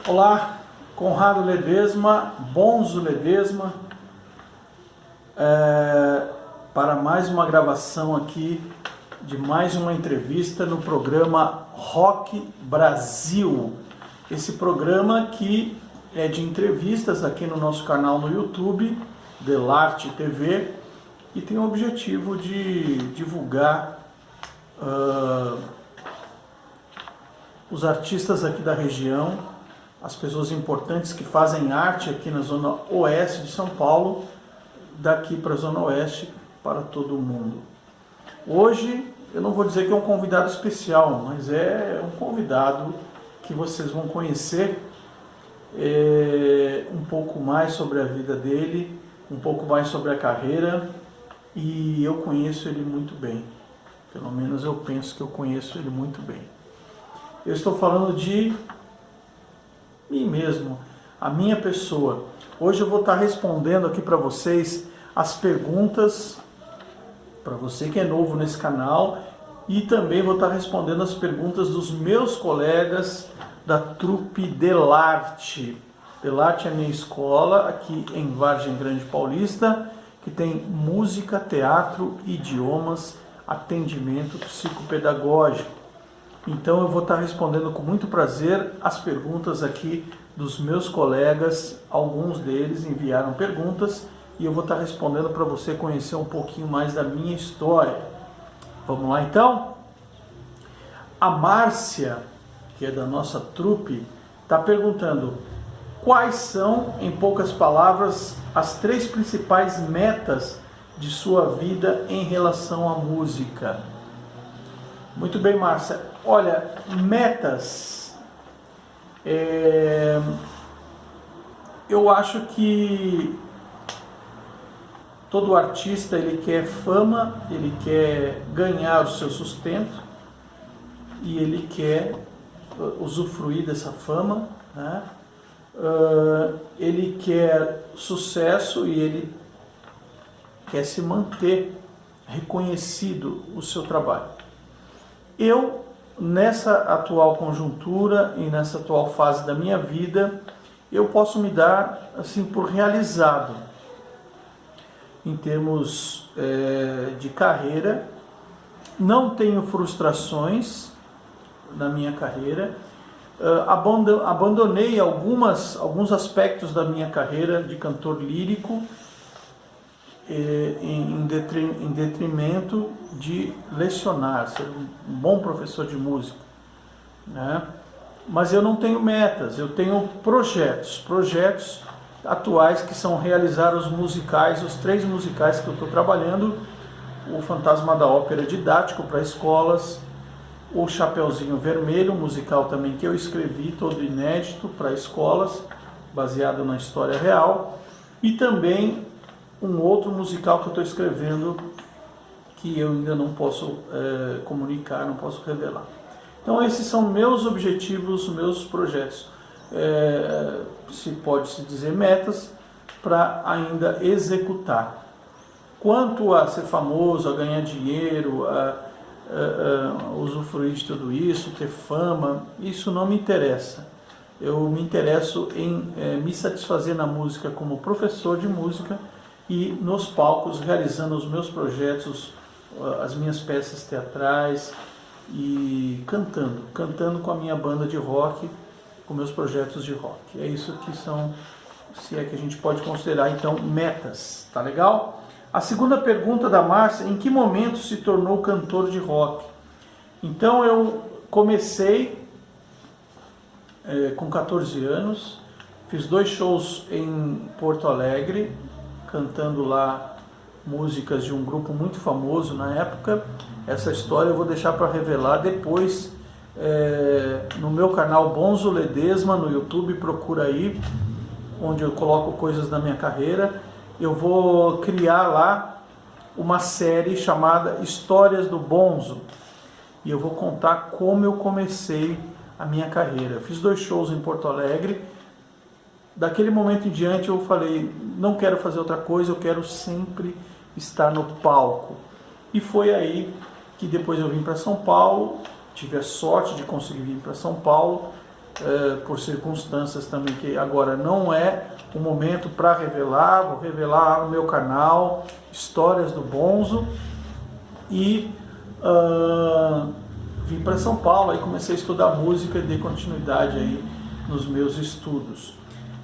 Olá, Conrado Ledesma, Bonzo Ledesma, para mais uma gravação aqui de mais uma entrevista no programa Rock Brasil. Esse programa que é de entrevistas aqui no nosso canal no YouTube, Delarte TV, e tem o objetivo de divulgar os artistas aqui da região, as pessoas importantes que fazem arte aqui na zona oeste de São Paulo, daqui para a zona oeste, para todo mundo. Hoje, eu não vou dizer que é um convidado especial, mas é um convidado que vocês vão conhecer um pouco mais sobre a vida dele, um pouco mais sobre a carreira, e eu conheço ele muito bem. Pelo menos eu penso que eu conheço ele muito bem. Eu estou falando de mim mesmo, a minha pessoa. Hoje eu vou estar respondendo aqui para vocês as perguntas, para você que é novo nesse canal, e também vou estar respondendo as perguntas dos meus colegas da trupe Delarte. Delarte é a minha escola aqui em Vargem Grande Paulista, que tem música, teatro, idiomas, atendimento psicopedagógico. Então eu vou estar respondendo com muito prazer as perguntas aqui dos meus colegas. Alguns deles enviaram perguntas e eu vou estar respondendo para você conhecer um pouquinho mais da minha história. Vamos lá então? A Márcia, que é da nossa trupe, está perguntando: quais são, em poucas palavras, as 3 principais metas de sua vida em relação à música? Muito bem, Márcia. Olha, metas, eu acho que todo artista ele quer fama, ele quer ganhar o seu sustento e ele quer usufruir dessa fama, né? Ele quer sucesso e ele quer se manter reconhecido o seu trabalho. Eu, nessa atual conjuntura e nessa atual fase da minha vida, eu posso me dar assim por realizado em termos de carreira. Não tenho frustrações na minha carreira. Abandonei alguns aspectos da minha carreira de cantor lírico em detrimento de lecionar, ser um bom professor de música, né? Mas eu não tenho metas, eu tenho projetos atuais que são realizar os musicais, os 3 musicais que eu estou trabalhando: o Fantasma da Ópera didático para escolas, o Chapeuzinho Vermelho, um musical também que eu escrevi, todo inédito para escolas, baseado na história real, e também um outro musical que eu estou escrevendo que eu ainda não posso comunicar, não posso revelar. Então esses são meus objetivos, meus projetos, se pode se dizer metas, para ainda executar. Quanto a ser famoso, a ganhar dinheiro, a usufruir de tudo isso, ter fama, isso não me interessa. Eu me interesso em me satisfazer na música como professor de música e nos palcos realizando os meus projetos, as minhas peças teatrais e cantando com a minha banda de rock, com meus projetos de rock. É isso que são, se é que a gente pode considerar então metas, tá legal? A segunda pergunta da Márcia: em que momento se tornou cantor de rock? Então eu comecei com 14 anos, fiz 2 shows em Porto Alegre, cantando lá músicas de um grupo muito famoso na época. Essa história eu vou deixar para revelar depois no meu canal Bonzo Ledesma no YouTube, procura aí, onde eu coloco coisas da minha carreira. Eu vou criar lá uma série chamada Histórias do Bonzo e eu vou contar como eu comecei a minha carreira. Eu fiz 2 shows em Porto Alegre. Daquele momento em diante eu falei: não quero fazer outra coisa, eu quero sempre estar no palco. E foi aí que depois eu vim para São Paulo, tive a sorte de conseguir vir para São Paulo, por circunstâncias também que agora não é o momento para revelar. Vou revelar no meu canal Histórias do Bonzo. E vim para São Paulo, aí comecei a estudar música e dei continuidade aí nos meus estudos.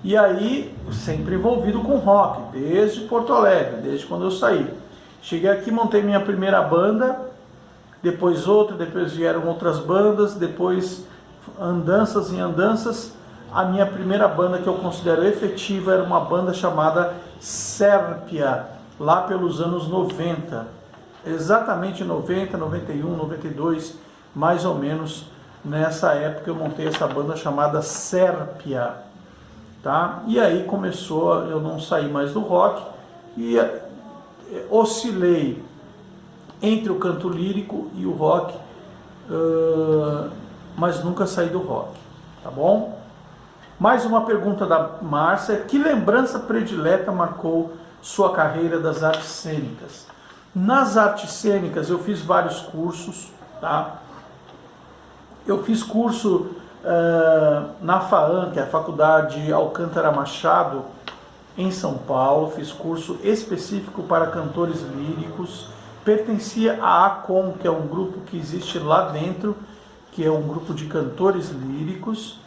E aí, sempre envolvido com rock, desde Porto Alegre, desde quando eu saí. Cheguei aqui, montei minha primeira banda, depois outra, depois vieram outras bandas, depois andanças em andanças. A minha primeira banda que eu considero efetiva era uma banda chamada Sérpia, lá pelos anos 90. Exatamente 90, 91, 92, mais ou menos nessa época eu montei essa banda chamada Sérpia. Tá? E aí começou, eu não saí mais do rock e oscilei entre o canto lírico e o rock, mas nunca saí do rock, tá bom? Mais uma pergunta da Márcia: que lembrança predileta marcou sua carreira das artes cênicas? Nas artes cênicas eu fiz vários cursos, tá? Eu fiz curso na FAAM, que é a Faculdade Alcântara Machado, em São Paulo. Fiz curso específico para cantores líricos. Pertencia à ACOM, que é um grupo que existe lá dentro, que é um grupo de cantores líricos.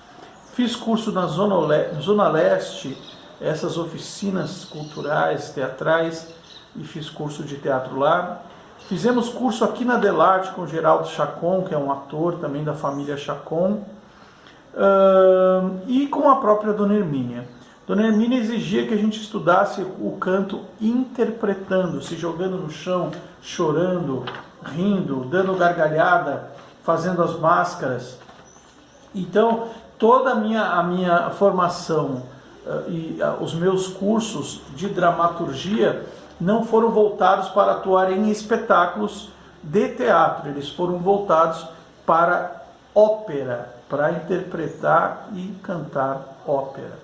Fiz curso na Zona Leste, essas oficinas culturais, teatrais, e fiz curso de teatro lá. Fizemos curso aqui na Delarte com o Geraldo Chacon, que é um ator também da família Chacon, e com a própria Dona Hermínia. Dona Hermínia exigia que a gente estudasse o canto interpretando, se jogando no chão, chorando, rindo, dando gargalhada, fazendo as máscaras. Então, toda a minha formação e os meus cursos de dramaturgia não foram voltados para atuar em espetáculos de teatro, eles foram voltados para ópera, para interpretar e cantar ópera,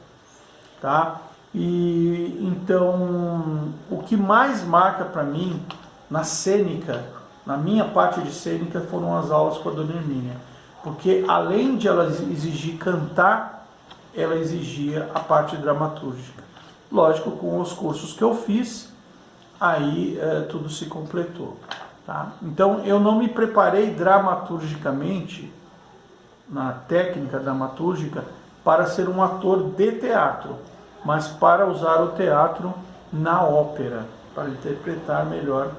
tá? E então, o que mais marca para mim na cênica, na minha parte de cênica, foram as aulas com a Dona Hermínia, porque além de ela exigir cantar, ela exigia a parte dramatúrgica. Lógico, com os cursos que eu fiz, aí tudo se completou, tá? Então eu não me preparei dramaturgicamente, na técnica dramatúrgica, para ser um ator de teatro, mas para usar o teatro na ópera, para interpretar melhor.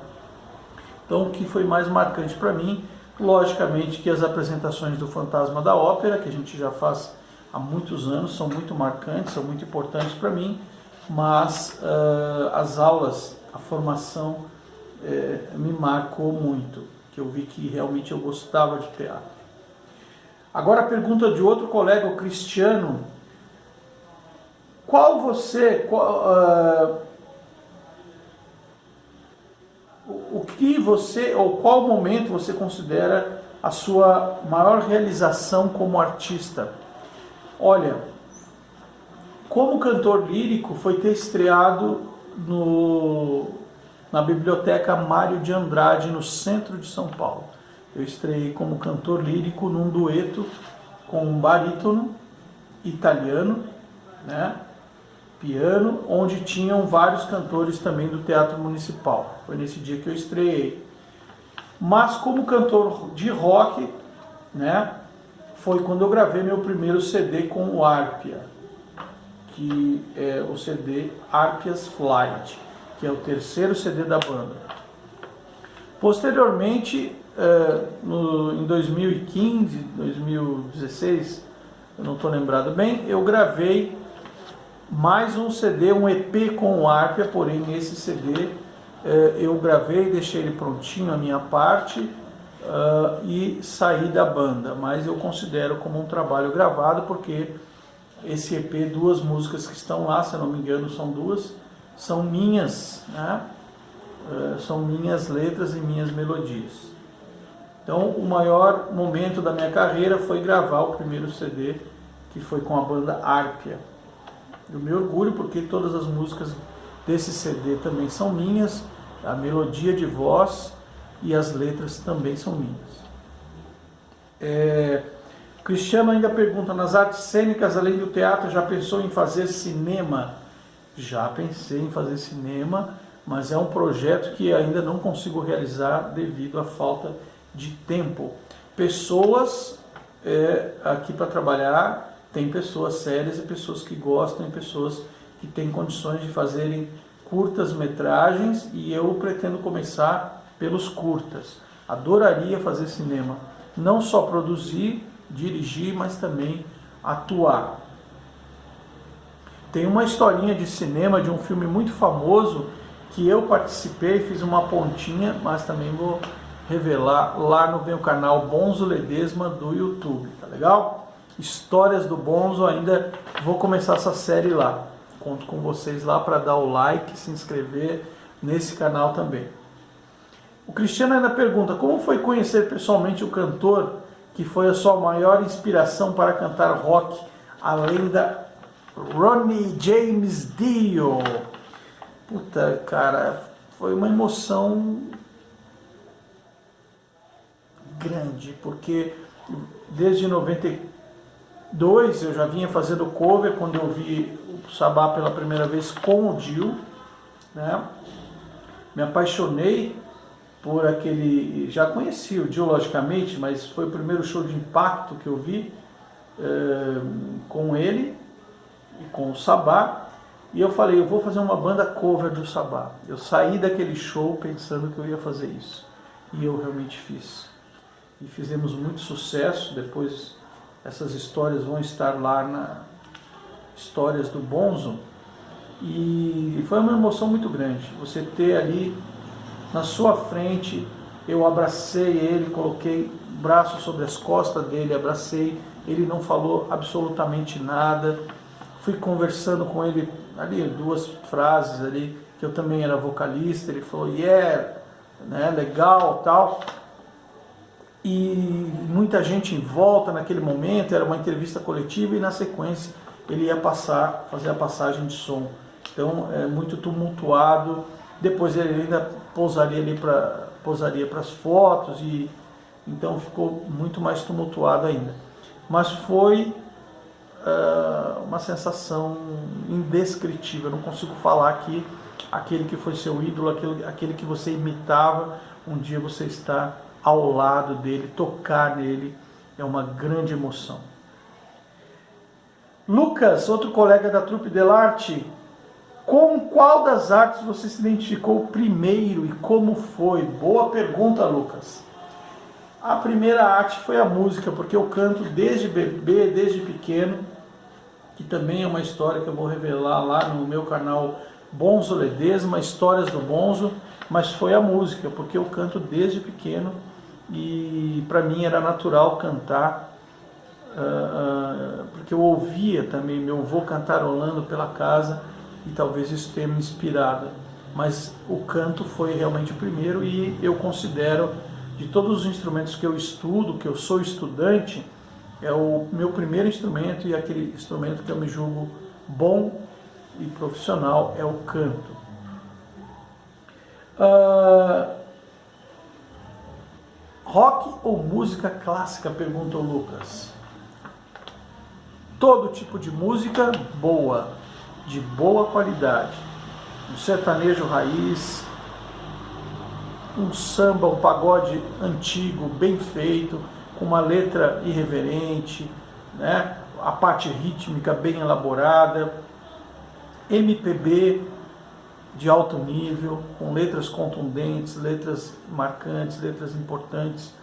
Então o que foi mais marcante para mim, logicamente que as apresentações do Fantasma da Ópera, que a gente já faz há muitos anos, são muito marcantes, são muito importantes para mim, mas as aulas, a formação me marcou muito, que eu vi que realmente eu gostava de teatro. Agora a pergunta de outro colega, o Cristiano: qual momento você considera a sua maior realização como artista? Olha, como cantor lírico, foi ter estreado na Biblioteca Mário de Andrade, no centro de São Paulo. Eu estreiei como cantor lírico num dueto com um barítono italiano, né, piano, onde tinham vários cantores também do Teatro Municipal. Foi nesse dia que eu estreiei. Mas como cantor de rock, né, foi quando eu gravei meu primeiro CD com o Árpia, que é o CD Árpia's Flight, que é o terceiro CD da banda. Posteriormente, em 2015, 2016, eu não estou lembrado bem, eu gravei mais um CD, um EP com o Árpia, porém nesse CD eu gravei, deixei ele prontinho, a minha parte, e saí da banda, mas eu considero como um trabalho gravado, porque esse EP, 2 músicas que estão lá, se eu não me engano são 2, são minhas, né? São minhas letras e minhas melodias. Então o maior momento da minha carreira foi gravar o primeiro CD, que foi com a banda Árpia. Eu me orgulho porque todas as músicas desse CD também são minhas, a melodia de voz e as letras também são minhas. Cristiano ainda pergunta, nas artes cênicas, além do teatro, já pensou em fazer cinema? Já pensei em fazer cinema, mas é um projeto que ainda não consigo realizar devido à falta de tempo. Pessoas aqui para trabalhar, tem pessoas sérias e pessoas que gostam e pessoas que têm condições de fazerem curtas metragens, e eu pretendo começar pelos curtas. Adoraria fazer cinema, não só produzir, dirigir, mas também atuar. Tem uma historinha de cinema de um filme muito famoso que eu participei, fiz uma pontinha, mas também vou revelar lá no meu canal Bonzo Ledesma do YouTube, tá legal? Histórias do Bonzo, ainda vou começar essa série lá. Conto com vocês lá para dar o like, se inscrever nesse canal também. O Cristiano ainda pergunta, como foi conhecer pessoalmente o cantor que foi a sua maior inspiração para cantar rock, além da Ronnie James Dio? Puta, cara, foi uma emoção grande, porque desde 92 eu já vinha fazendo cover, quando eu vi o Sabá pela primeira vez com o Dio, né? Me apaixonei por aquele... Já conheci o Dio, logicamente, mas foi o primeiro show de impacto que eu vi com ele e com o Sabá. E eu falei, eu vou fazer uma banda cover do Sabá. Eu saí daquele show pensando que eu ia fazer isso. E eu realmente fiz. E fizemos muito sucesso. Depois essas histórias vão estar lá na Histórias do Bonzo. E foi uma emoção muito grande. Você ter ali na sua frente, eu abracei ele, coloquei o braço sobre as costas dele, abracei. Ele não falou absolutamente nada. Fui conversando com ele ali, duas frases ali, que eu também era vocalista. Ele falou, yeah, né, legal, tal. E muita gente em volta naquele momento, era uma entrevista coletiva, e na sequência ele ia fazer a passagem de som. Então é muito tumultuado. Depois ele ainda pousaria para as fotos, e então ficou muito mais tumultuado ainda. Mas foi uma sensação indescritível. Eu não consigo falar aqui. Aquele que foi seu ídolo, aquele que você imitava, um dia você está ao lado dele, tocar nele, é uma grande emoção. Lucas, outro colega da Trupe Delarte, com qual das artes você se identificou primeiro e como foi? Boa pergunta, Lucas. A primeira arte foi a música, porque eu canto desde bebê, desde pequeno, que também é uma história que eu vou revelar lá no meu canal Bonzo Ledesma, Histórias do Bonzo, mas foi a música, porque eu canto desde pequeno e para mim era natural cantar, porque eu ouvia também meu avô cantarolando pela casa e talvez isso tenha me inspirado, mas o canto foi realmente o primeiro, e eu considero, de todos os instrumentos que eu estudo, que eu sou estudante, é o meu primeiro instrumento, e aquele instrumento que eu me julgo bom e profissional é o canto. Rock ou música clássica? Pergunta o Lucas. Todo tipo de música boa, de boa qualidade. Um sertanejo raiz, um samba, um pagode antigo, bem feito, com uma letra irreverente, né? A parte rítmica bem elaborada, MPB de alto nível, com letras contundentes, letras marcantes, letras importantes.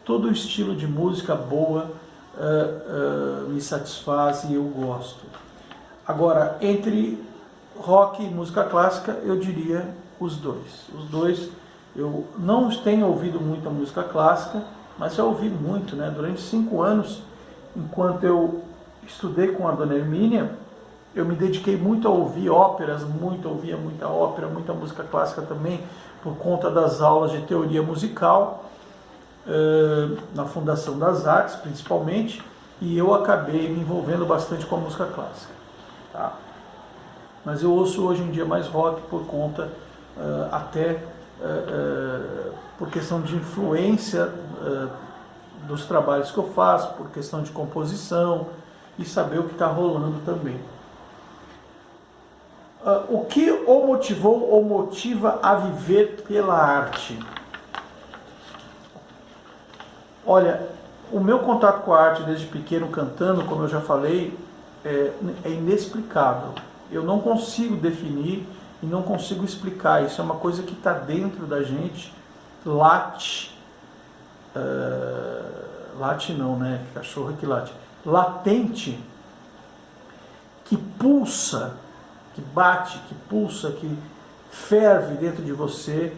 Todo o estilo de música boa me satisfaz e eu gosto. Agora, entre rock e música clássica, eu diria os dois. Os dois, eu não tenho ouvido muita música clássica, mas já ouvi muito, né? Durante 5 anos, enquanto eu estudei com a Dona Hermínia, eu me dediquei muito a ouvir óperas, ouvia muita ópera, muita música clássica também, por conta das aulas de teoria musical, na Fundação das Artes, principalmente, e eu acabei me envolvendo bastante com a música clássica. Tá? Mas eu ouço hoje em dia mais rock por conta, até por questão de influência dos trabalhos que eu faço, por questão de composição e saber o que está rolando também. O que o motivou ou motiva a viver pela arte? Olha, o meu contato com a arte desde pequeno cantando, como eu já falei, é inexplicável. Eu não consigo definir e não consigo explicar. Isso é uma coisa que está dentro da gente, late. Late não, né? Cachorro que late. Latente, que pulsa, que bate, que pulsa, que ferve dentro de você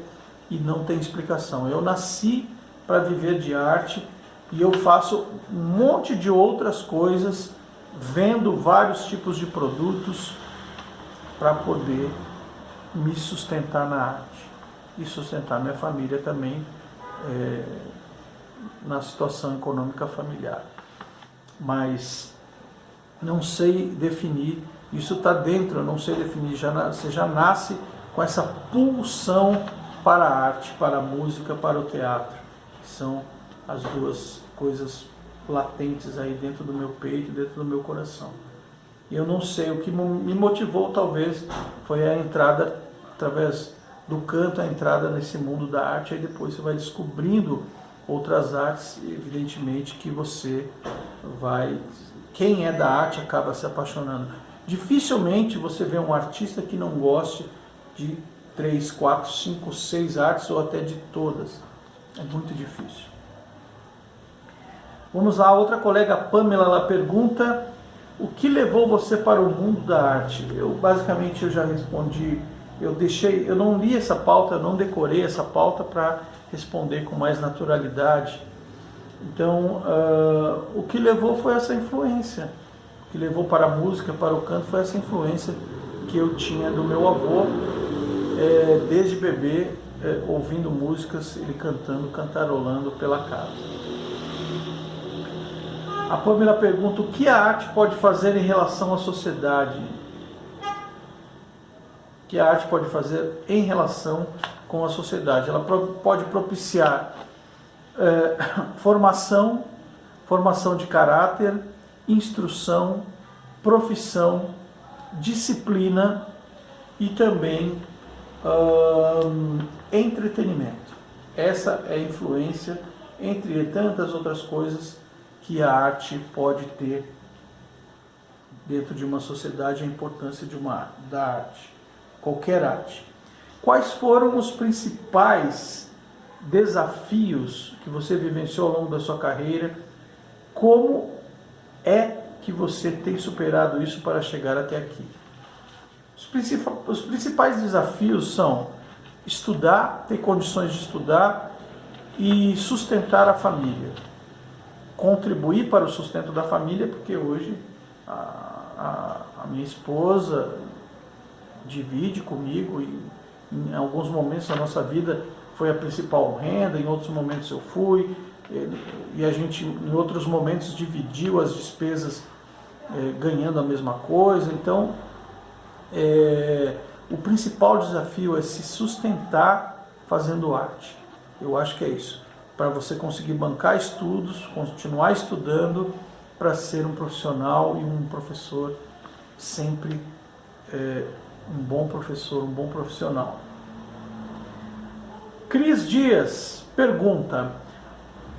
e não tem explicação. Eu nasci para viver de arte e eu faço um monte de outras coisas, vendo vários tipos de produtos para poder me sustentar na arte e sustentar minha família também na situação econômica familiar. Mas não sei definir, isso está dentro, eu não sei definir, você já nasce com essa pulsão para a arte, para a música, para o teatro, que são as duas coisas latentes aí dentro do meu peito, dentro do meu coração. E eu não sei, o que me motivou talvez foi a entrada, através do canto, a entrada nesse mundo da arte, aí depois você vai descobrindo outras artes, evidentemente que você vai... Quem é da arte acaba se apaixonando. Dificilmente você vê um artista que não goste de 3, 4, 5, 6 artes ou até de todas. É muito difícil. Vamos lá, outra colega, Pamela, ela pergunta: o que levou você para o mundo da arte? Basicamente eu já respondi, eu não li essa pauta, eu não decorei essa pauta para responder com mais naturalidade. Então, o que levou foi essa influência. O que levou para a música, para o canto, foi essa influência que eu tinha do meu avô, desde bebê, ouvindo músicas, ele cantando, cantarolando pela casa. A Pamela pergunta: o que a arte pode fazer em relação à sociedade? O que a arte pode fazer em relação com a sociedade? Ela pode propiciar formação de caráter, instrução, profissão, disciplina e também entretenimento. Essa é a influência, entre tantas outras coisas, que a arte pode ter dentro de uma sociedade, a importância da arte, qualquer arte. Quais foram os principais desafios que você vivenciou ao longo da sua carreira? Como é que você tem superado isso para chegar até aqui? Os principais desafios são estudar, ter condições de estudar e sustentar a família. Contribuir para o sustento da família, porque hoje a minha esposa divide comigo e em alguns momentos da nossa vida foi a principal renda, em outros momentos eu fui, e a gente em outros momentos dividiu as despesas ganhando a mesma coisa. Então o principal desafio é se sustentar fazendo arte. Eu acho que é isso, para você conseguir bancar estudos, continuar estudando, para ser um profissional e um professor sempre um bom professor, um bom profissional. Cris Dias pergunta: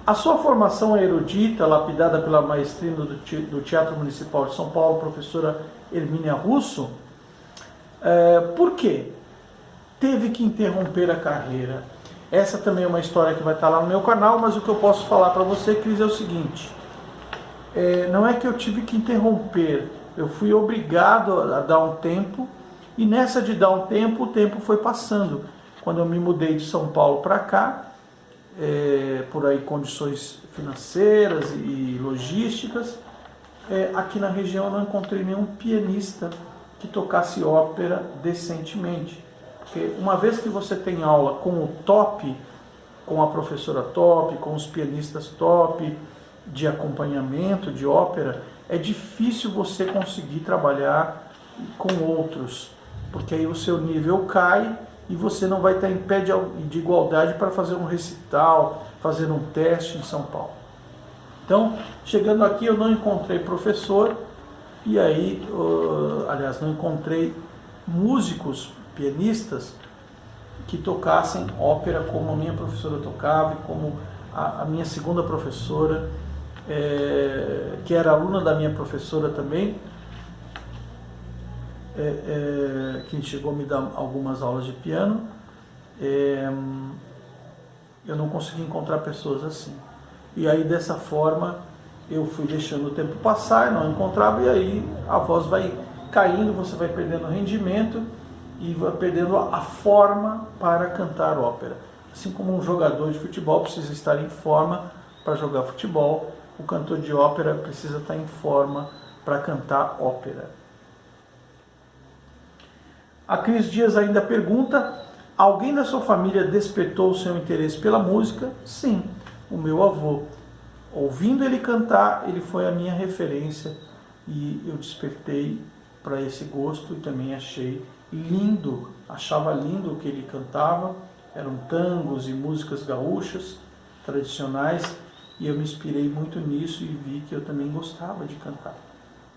a sua formação é erudita, lapidada pela maestrina do Teatro Municipal de São Paulo, professora Hermínia Russo, por quê? Teve que interromper a carreira? Essa também é uma história que vai estar lá no meu canal, mas o que eu posso falar para você, Cris, é o seguinte: não é que eu tive que interromper, eu fui obrigado a dar um tempo, e nessa de dar um tempo, o tempo foi passando. Quando eu me mudei de São Paulo para cá, por aí condições financeiras e logísticas, aqui na região eu não encontrei nenhum pianista que tocasse ópera decentemente. Porque uma vez que você tem aula com o top, com a professora top, com os pianistas top, de acompanhamento de ópera, é difícil você conseguir trabalhar com outros, porque aí o seu nível cai e você não vai estar em pé de igualdade para fazer um recital, fazer um teste em São Paulo. Então, chegando aqui eu não encontrei professor, e aí, aliás, não encontrei músicos, pianistas, que tocassem ópera como a minha professora tocava, e como a minha segunda professora, que era aluna da minha professora também, que chegou a me dar algumas aulas de piano. Eu não consegui encontrar pessoas assim. E aí, dessa forma, eu fui deixando o tempo passar, não encontrava, e aí a voz vai caindo, você vai perdendo rendimento e vai perdendo a forma para cantar ópera. Assim como um jogador de futebol precisa estar em forma para jogar futebol, o cantor de ópera precisa estar em forma para cantar ópera. A Cris Dias ainda pergunta: alguém da sua família despertou o seu interesse pela música? Sim, o meu avô. Ouvindo ele cantar, ele foi a minha referência e eu despertei para esse gosto e também achei lindo, achava lindo o que ele cantava. Eram tangos e músicas gaúchas tradicionais e eu me inspirei muito nisso e vi que eu também gostava de cantar.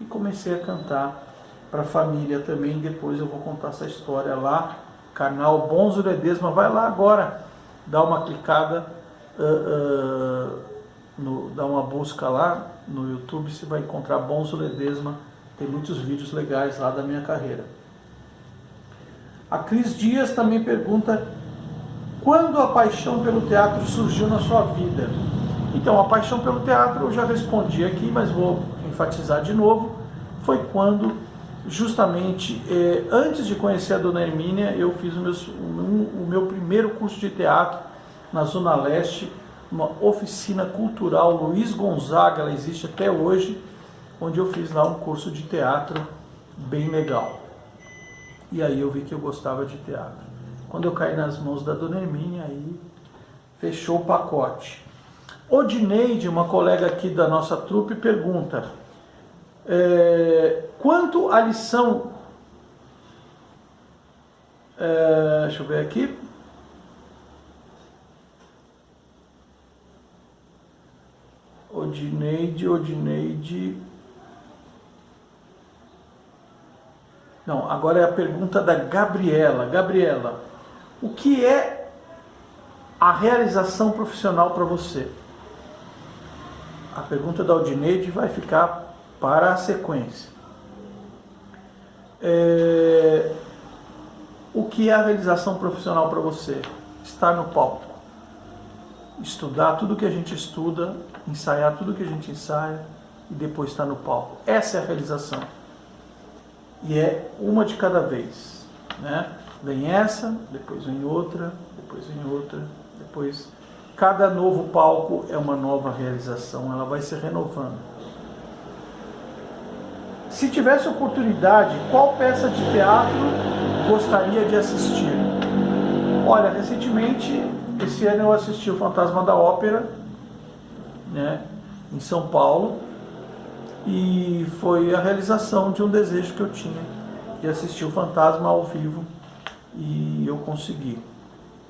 E comecei a cantar para a família também. Depois eu vou contar essa história lá, canal Bonzo Ledesma. Vai lá agora, dá uma clicada, dá uma busca lá no YouTube, você vai encontrar Bonzo Ledesma. Tem muitos vídeos legais lá da minha carreira. A Cris Dias também pergunta: quando a paixão pelo teatro surgiu na sua vida? Então, a paixão pelo teatro eu já respondi aqui, mas vou enfatizar de novo. Foi quando, justamente, antes de conhecer a Dona Hermínia, eu fiz o meu primeiro curso de teatro na Zona Leste, uma oficina cultural Luiz Gonzaga, ela existe até hoje, onde eu fiz lá um curso de teatro bem legal. E aí eu vi que eu gostava de teatro. Quando eu caí nas mãos da Dona Hermínia, aí fechou o pacote. Odineide, uma colega aqui da nossa trupe, pergunta: quanto à lição... deixa eu ver aqui. Odineide... Não, agora é a pergunta da Gabriela. Gabriela, o que é a realização profissional para você? A pergunta da Odineide vai ficar para a sequência. O que é a realização profissional para você? Estar no palco. Estudar tudo que a gente estuda, ensaiar tudo que a gente ensaia e depois estar no palco. Essa é a realização. E é uma de cada vez, né? Vem essa, depois vem outra, depois vem outra, depois... Cada novo palco é uma nova realização, ela vai se renovando. Se tivesse oportunidade, qual peça de teatro gostaria de assistir? Olha, recentemente, esse ano eu assisti o Fantasma da Ópera, né, em São Paulo, e foi a realização de um desejo que eu tinha, de assistir o Fantasma ao vivo, e eu consegui,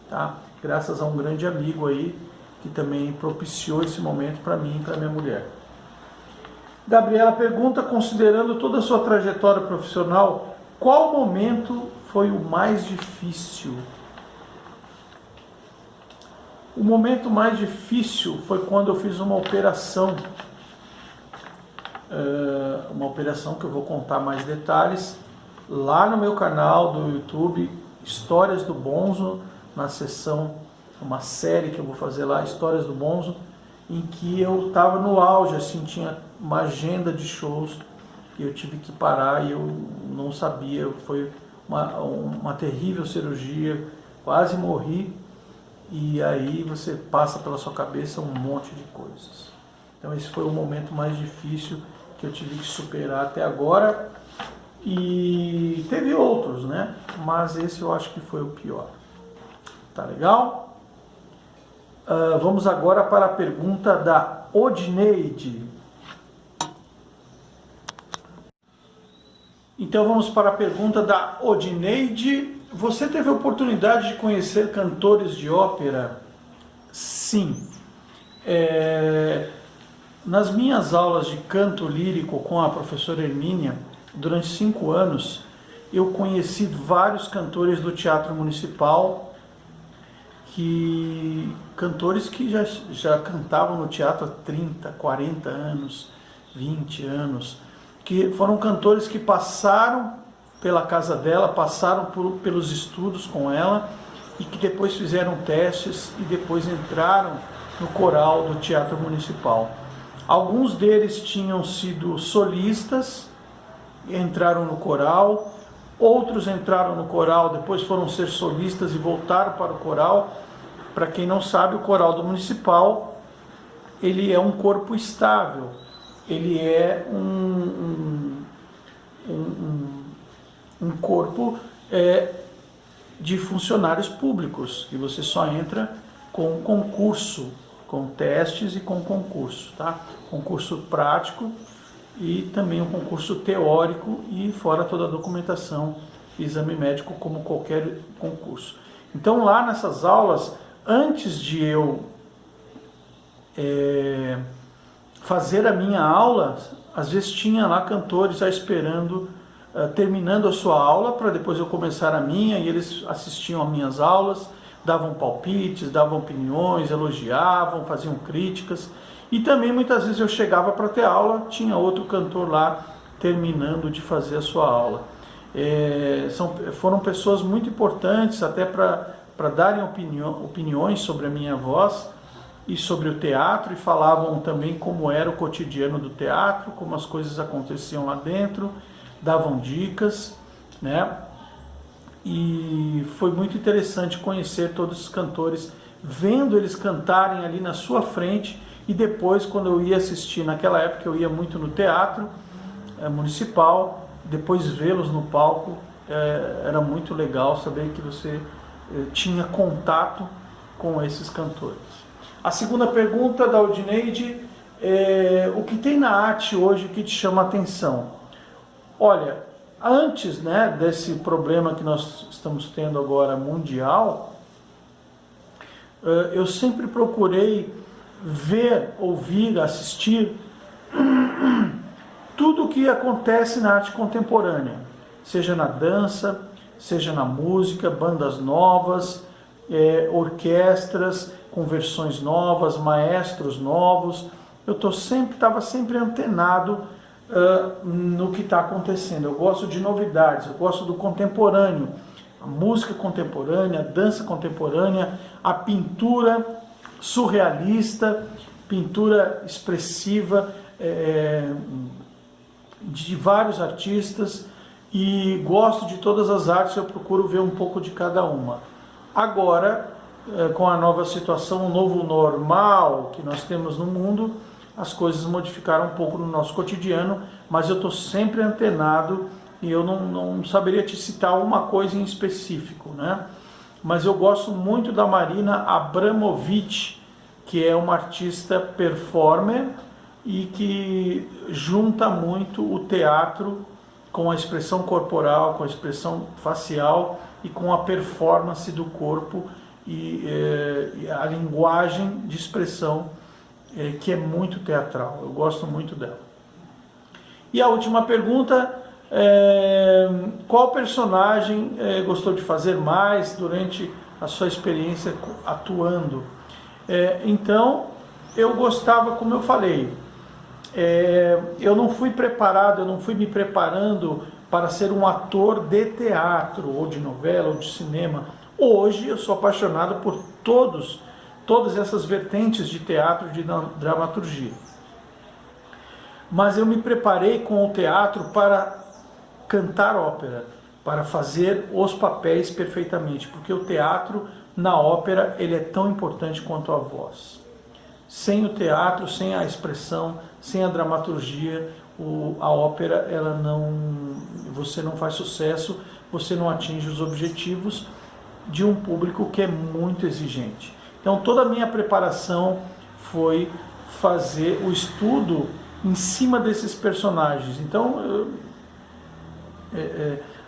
tá? Graças a um grande amigo aí, que também propiciou esse momento para mim e para minha mulher. Gabriela pergunta: considerando toda a sua trajetória profissional, qual momento foi o mais difícil? O momento mais difícil foi quando eu fiz uma operação que eu vou contar mais detalhes lá no meu canal do YouTube, Histórias do Bonzo, na seção, uma série que eu vou fazer lá, Histórias do Bonzo, em que eu estava no auge, assim, tinha uma agenda de shows e eu tive que parar e eu não sabia, foi uma terrível cirurgia, quase morri, e aí você passa pela sua cabeça um monte de coisas. Então esse foi o momento mais difícil que eu tive que superar até agora, e teve outros, né? Mas esse eu acho que foi o pior. Tá legal? Vamos agora para a pergunta da Odineide. Então vamos para a pergunta da Odineide. Você teve a oportunidade de conhecer cantores de ópera? Sim. Nas minhas aulas de canto lírico com a professora Hermínia, durante 5 anos, eu conheci vários cantores do Teatro Municipal, cantores que já cantavam no teatro há 30, 40 anos, 20 anos, que foram cantores que passaram pela casa dela, passaram pelos estudos com ela e que depois fizeram testes e depois entraram no coral do Teatro Municipal. Alguns deles tinham sido solistas, entraram no coral, outros entraram no coral, depois foram ser solistas e voltaram para o coral. Para quem não sabe, o coral do Municipal, ele é um corpo estável, ele é um corpo de funcionários públicos, e você só entra com concurso, com testes e com concurso, tá? Concurso prático e também um concurso teórico e fora toda a documentação, exame médico como qualquer concurso. Então lá nessas aulas, antes de eu fazer a minha aula, às vezes tinha lá cantores já esperando, terminando a sua aula, para depois eu começar a minha, e eles assistiam às minhas aulas, davam palpites, davam opiniões, elogiavam, faziam críticas, e também muitas vezes eu chegava para ter aula, tinha outro cantor lá terminando de fazer a sua aula. Foram pessoas muito importantes até para darem opiniões sobre a minha voz e sobre o teatro, e falavam também como era o cotidiano do teatro, como as coisas aconteciam lá dentro, davam dicas, né? E foi muito interessante conhecer todos os cantores, vendo eles cantarem ali na sua frente, e depois, quando eu ia assistir, naquela época eu ia muito no Teatro Municipal, depois vê-los no palco, era muito legal saber que você tinha contato com esses cantores. A segunda pergunta da Aldineide é: o que tem na arte hoje que te chama a atenção? Olha, antes, né, desse problema que nós estamos tendo agora mundial, eu sempre procurei ver, ouvir, assistir tudo o que acontece na arte contemporânea, seja na dança, seja na música, bandas novas, orquestras com versões novas, maestros novos. Eu estava sempre antenado no que está acontecendo. Eu gosto de novidades, eu gosto do contemporâneo, a música contemporânea, a dança contemporânea, a pintura surrealista, pintura expressiva de vários artistas, e gosto de todas as artes, eu procuro ver um pouco de cada uma. Agora, com a nova situação, o novo normal que nós temos no mundo, as coisas modificaram um pouco no nosso cotidiano, mas eu estou sempre antenado e eu não saberia te citar uma coisa em específico, né? Mas eu gosto muito da Marina Abramovic, que é uma artista performer e que junta muito o teatro com a expressão corporal, com a expressão facial e com a performance do corpo e a linguagem de expressão que é muito teatral. Eu gosto muito dela. E a última pergunta: qual personagem gostou de fazer mais durante a sua experiência atuando? Então, eu gostava, como eu falei, eu não fui preparado, eu não fui me preparando para ser um ator de teatro, ou de novela, ou de cinema. Hoje eu sou apaixonado por todas essas vertentes de teatro e de dramaturgia. Mas eu me preparei com o teatro para cantar ópera, para fazer os papéis perfeitamente, porque o teatro na ópera ele é tão importante quanto a voz. Sem o teatro, sem a expressão, sem a dramaturgia, a ópera você não faz sucesso, você não atinge os objetivos de um público que é muito exigente. Então toda a minha preparação foi fazer o estudo em cima desses personagens. Então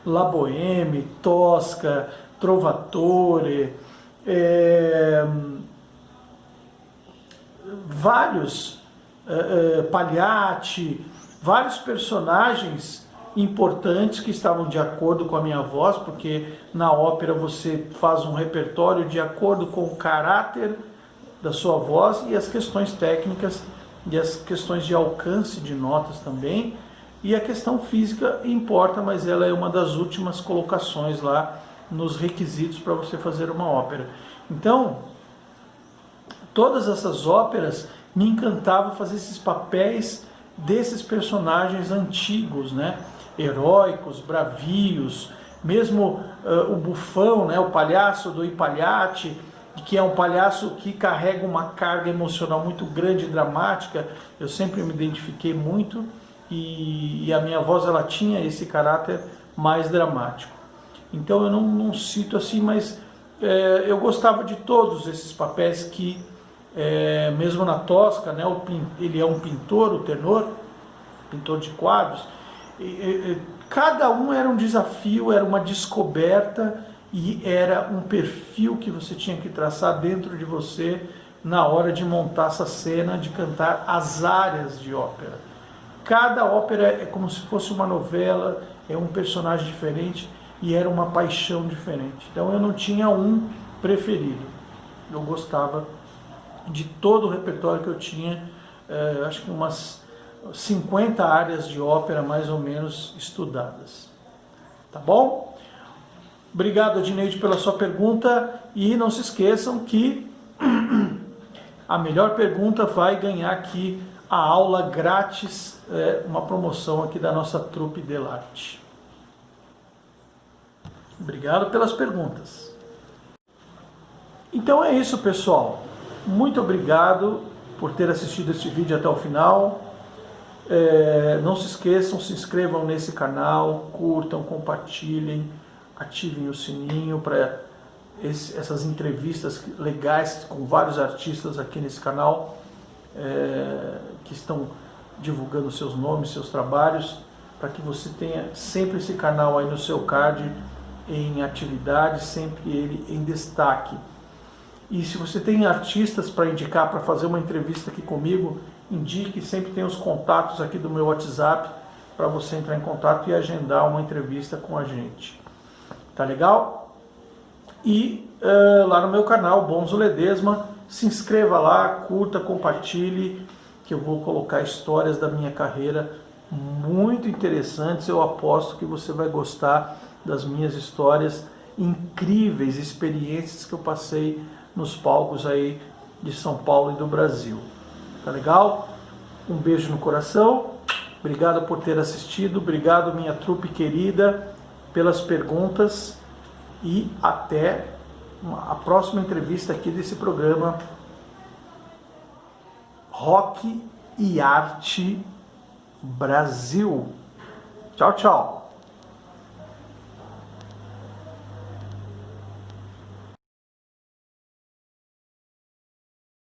La Boheme, Tosca, Trovatore, vários Pagliatti, vários personagens importantes que estavam de acordo com a minha voz, porque na ópera você faz um repertório de acordo com o caráter da sua voz e as questões técnicas e as questões de alcance de notas também. E a questão física importa, mas ela é uma das últimas colocações lá nos requisitos para você fazer uma ópera. Então, todas essas óperas me encantavam fazer esses papéis desses personagens antigos, né? Heróicos, bravios, mesmo o bufão, né? O palhaço do I Pagliatti, que é um palhaço que carrega uma carga emocional muito grande e dramática. Eu sempre me identifiquei muito e a minha voz ela tinha esse caráter mais dramático. Então eu não cito assim, mas eu gostava de todos esses papéis que, mesmo na Tosca, né, ele é um pintor, o tenor, pintor de quadros, cada um era um desafio, era uma descoberta e era um perfil que você tinha que traçar dentro de você na hora de montar essa cena, de cantar as áreas de ópera. Cada ópera é como se fosse uma novela, é um personagem diferente e era uma paixão diferente. Então eu não tinha um preferido. Eu gostava de todo o repertório que eu tinha, acho que umas 50 áreas de ópera mais ou menos estudadas. Tá bom? Obrigado, Adneide, pela sua pergunta e não se esqueçam que a melhor pergunta vai ganhar aqui a aula grátis, uma promoção aqui da nossa trupe Delarte. Obrigado pelas perguntas. Então é isso, pessoal. Muito obrigado por ter assistido este vídeo até o final. Não se esqueçam, se inscrevam nesse canal, curtam, compartilhem, ativem o sininho para essas entrevistas legais com vários artistas aqui nesse canal, que estão divulgando seus nomes, seus trabalhos, para que você tenha sempre esse canal aí no seu card em atividade, sempre ele em destaque. E se você tem artistas para indicar, para fazer uma entrevista aqui comigo, indique, sempre tem os contatos aqui do meu WhatsApp para você entrar em contato e agendar uma entrevista com a gente. Tá legal? E lá no meu canal, Bonzo Ledesma, se inscreva lá, curta, compartilhe, que eu vou colocar histórias da minha carreira muito interessantes. Eu aposto que você vai gostar das minhas histórias incríveis, experiências que eu passei nos palcos aí de São Paulo e do Brasil. Tá legal? Um beijo no coração. Obrigado por ter assistido. Obrigado, minha trupe querida, pelas perguntas. E até a próxima entrevista aqui desse programa Rock e Arte Brasil. Tchau, tchau.